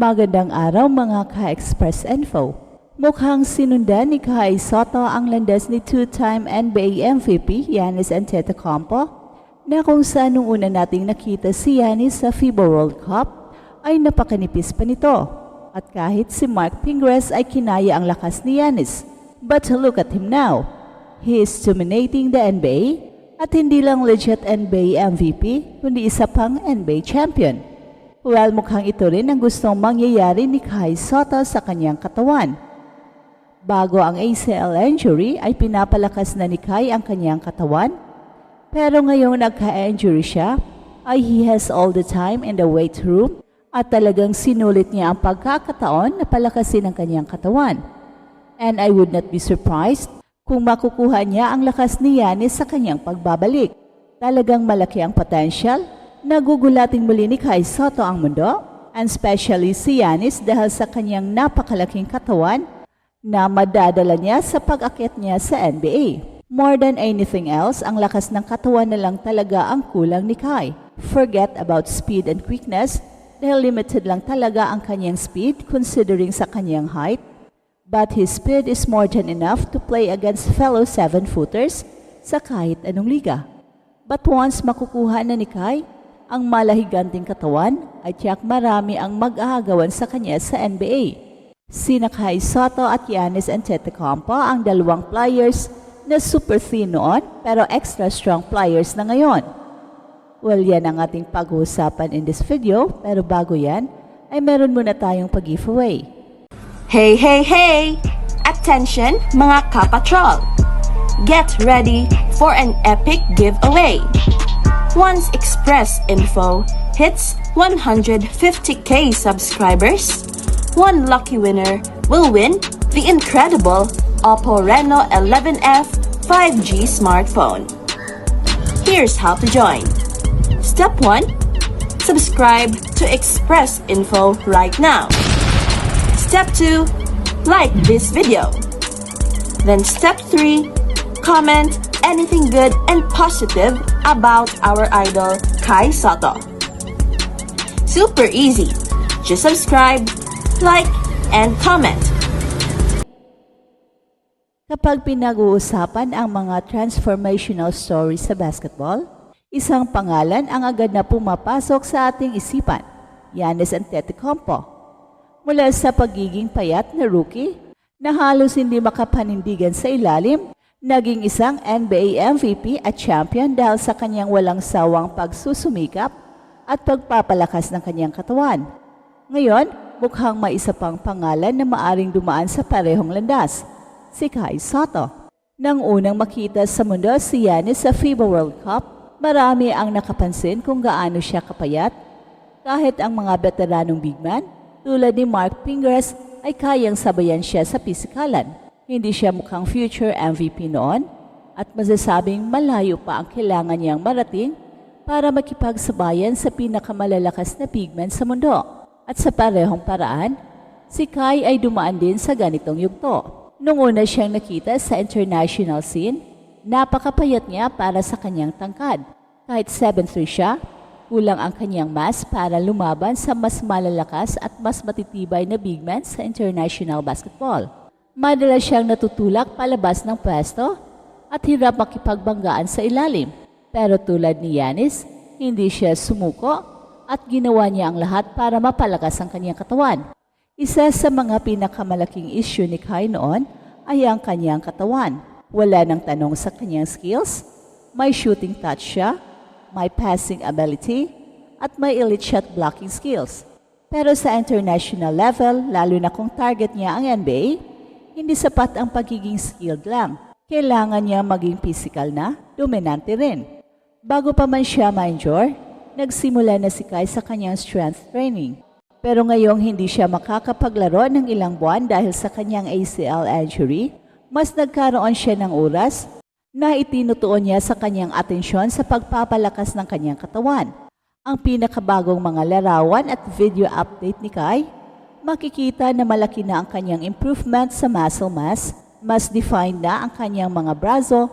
Magandang araw mga ka-Express Info. Mukhang sinundan ni Kai Sotto ang landas ni two-time NBA MVP Giannis Antetokounmpo na kung saan nung una nating nakita si Giannis sa FIBA World Cup ay napakanipis pa nito. At kahit si Mark Pingres ay kinaya ang lakas ni Giannis. But look at him now. He is dominating the NBA at hindi lang legit NBA MVP kundi isa pang NBA champion. Well, mukhang ito rin ang gustong mangyayari ni Kai Sotto sa kanyang katawan. Bago ang ACL injury ay pinapalakas na ni Kai ang kanyang katawan. Pero ngayong nagka-injury siya ay he has all the time in the weight room at talagang sinulit niya ang pagkakataon na palakasin ang kanyang katawan. And I would not be surprised kung makukuha niya ang lakas ni Giannis sa kanyang pagbabalik. Talagang malaki ang potential. Nagugulating muli ni Kai Sotto ang mundo, and especially si Giannis dahil sa kanyang napakalaking katawan na madadala niya sa pag-akyat niya sa NBA. More than anything else, ang lakas ng katawan na lang talaga ang kulang ni Kai. Forget about speed and quickness dahil limited lang talaga ang kanyang speed considering sa kanyang height. But his speed is more than enough to play against fellow 7-footers sa kahit anong liga. But once makukuha na ni Kai ang malahiganting katawan ay tiyak marami ang mag-aagawan sa kanya sa NBA. Sina Kai Sotto at Giannis Antetokounmpo ang dalawang players na super thin noon pero extra strong players na ngayon. Well, yan ang ating pag-uusapan in this video pero bago yan ay meron muna tayong pag-giveaway. Hey, hey, hey! Attention mga kapatrol! Get ready for an epic giveaway! Once Express Info hits 150k subscribers, one lucky winner will win the incredible Oppo Reno 11F 5G smartphone. Here's how to join. Step 1. Subscribe to Express Info right now. Step 2. Like this video. Then step 3. Comment anything good and positive about our idol Kai Sotto. Super easy. Just subscribe, like, and comment. Kapag pinag-uusapan ang mga transformational stories sa basketball, isang pangalan ang agad na pumapasok sa ating isipan, Giannis Antetokounmpo. Mula sa pagiging payat na rookie na halos hindi makapanindigan sa ilalim, naging isang NBA MVP at champion dahil sa kanyang walang sawang pagsusumikap at pagpapalakas ng kanyang katawan. Ngayon, mukhang may isa pang pangalan na maaring dumaan sa parehong landas, si Kai Sotto. Nang unang makita sa mundo si Giannis sa FIBA World Cup, marami ang nakapansin kung gaano siya kapayat. Kahit ang mga veteranong big man tulad ni Mark Pingres ay kayang sabayan siya sa pisikalan. Hindi siya mukhang future MVP noon at masasabing malayo pa ang kailangan niyang marating para makipagsabayan sa pinakamalalakas na big man sa mundo. At sa parehong paraan, si Kai ay dumaan din sa ganitong yugto. Nung una siyang nakita sa international scene, napakapayat niya para sa kanyang tangkad. Kahit 7'3" siya, kulang ang kanyang mass para lumaban sa mas malalakas at mas matitibay na big man sa international basketball. Madalas siyang natutulak palabas ng pwesto at hirap makipagbanggaan sa ilalim. Pero tulad ni Giannis, hindi siya sumuko at ginawa niya ang lahat para mapalakas ang kanyang katawan. Isa sa mga pinakamalaking issue ni Kai noon ay ang kanyang katawan. Wala nang tanong sa kanyang skills, may shooting touch siya, may passing ability, at may elite shot blocking skills. Pero sa international level, lalo na kung target niya ang NBA, hindi sapat ang pagiging skilled lang. Kailangan niya maging physical na, dominante rin. Bago pa man siya ma-injure, nagsimula na si Kai sa kanyang strength training. Pero ngayong hindi siya makakapaglaro ng ilang buwan dahil sa kanyang ACL injury, mas nagkaroon siya ng oras na itinutuon niya sa kanyang atensyon sa pagpapalakas ng kanyang katawan. Ang pinakabagong mga larawan at video update ni Kai, makikita na malaki na ang kanyang improvement sa muscle mass, mas defined na ang kanyang mga braso,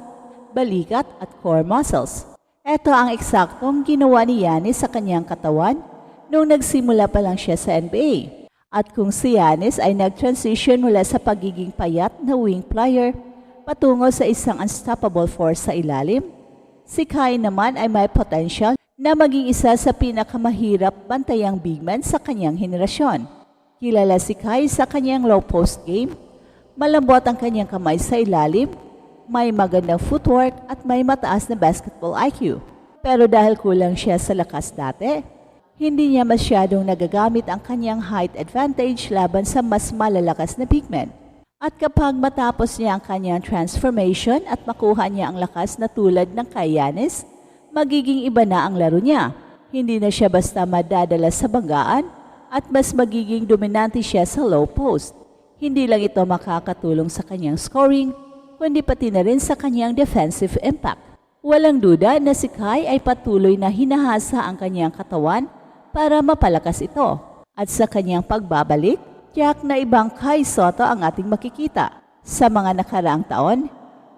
balikat at core muscles. Ito ang eksaktong ginawa ni Giannis sa kanyang katawan nung nagsimula pa lang siya sa NBA. At kung si Giannis ay nag-transition mula sa pagiging payat na wing player patungo sa isang unstoppable force sa ilalim, si Kai naman ay may potential na maging isa sa pinakamahirap bantayang big man sa kanyang henerasyon. Kilala si Kai sa kanyang low post game, malambot ang kanyang kamay sa ilalim, may magandang footwork at may mataas na basketball IQ. Pero dahil kulang siya sa lakas dati, hindi niya masyadong nagagamit ang kanyang height advantage laban sa mas malalakas na big men. At kapag matapos niya ang kanyang transformation at makuha niya ang lakas na tulad ng kay Giannis, magiging iba na ang laro niya. Hindi na siya basta madadala sa banggaan at mas magiging dominante siya sa low post. Hindi lang ito makakatulong sa kanyang scoring, kundi pati na rin sa kanyang defensive impact. Walang duda na si Kai ay patuloy na hinahasa ang kanyang katawan para mapalakas ito. At sa kanyang pagbabalik, tiyak na ibang Kai Sotto ang ating makikita. Sa mga nakaraang taon,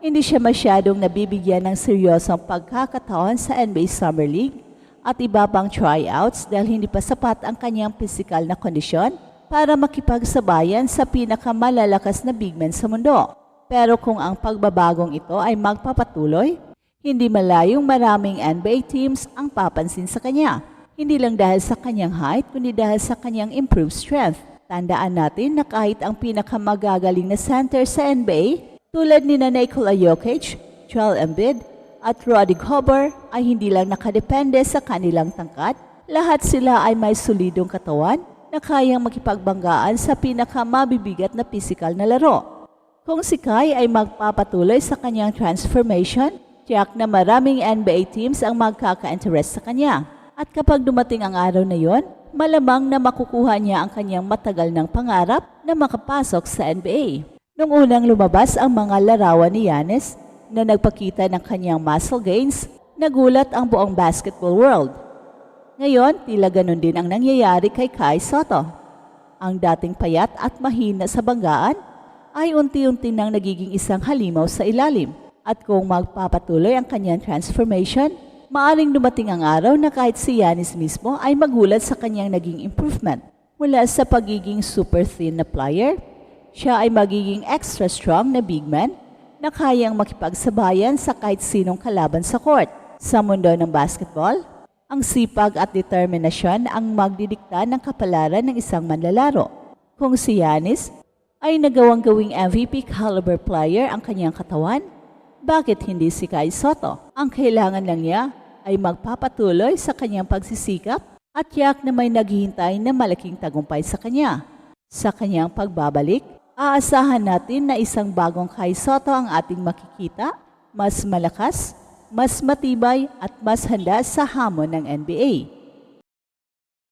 hindi siya masyadong nabibigyan ng seryosong pagkakataon sa NBA Summer League at iba pang tryouts dahil hindi pa sapat ang kanyang pisikal na kondisyon para makipagsabayan sa pinakamalalakas na big men sa mundo. Pero kung ang pagbabagong ito ay magpapatuloy, hindi malayong maraming NBA teams ang papansin sa kanya. Hindi lang dahil sa kanyang height, kundi dahil sa kanyang improved strength. Tandaan natin na kahit ang pinakamagagaling na center sa NBA, tulad ni Nikola Jokic, Joel Embiid, at Rudy Gobert ay hindi lang nakadepende sa kanilang tangkad, lahat sila ay may solidong katawan na kayang makipagbanggaan sa pinakamabibigat na physical na laro. Kung si Kai ay magpapatuloy sa kanyang transformation, tiyak na maraming NBA teams ang magkaka-interest sa kanya. At kapag dumating ang araw na yon, malamang na makukuha niya ang kanyang matagal ng pangarap na makapasok sa NBA. Nung unang lumabas ang mga larawan ni Giannis na nagpakita ng kanyang muscle gains, nagulat ang buong basketball world. Ngayon, tila ganun din ang nangyayari kay Kai Sotto. Ang dating payat at mahina sa banggaan ay unti-unti nang nagiging isang halimaw sa ilalim. At kung magpapatuloy ang kanyang transformation, maaring dumating ang araw na kahit si Giannis mismo ay magulat sa kanyang naging improvement. Mula sa pagiging super thin na player, siya ay magiging extra strong na big man na kayang makipagsabayan sa kahit sinong kalaban sa court. Sa mundo ng basketball, ang sipag at determinasyon ang magdidikta ng kapalaran ng isang manlalaro. Kung si Giannis ay nagawang gawing MVP caliber player ang kanyang katawan, bakit hindi si Kai Sotto? Ang kailangan lang niya ay magpapatuloy sa kanyang pagsisikap at tiyak na may naghihintay na malaking tagumpay sa kanya. Sa kanyang pagbabalik, aasahan natin na isang bagong Kai Sotto ang ating makikita, mas malakas, mas matibay at mas handa sa hamon ng NBA.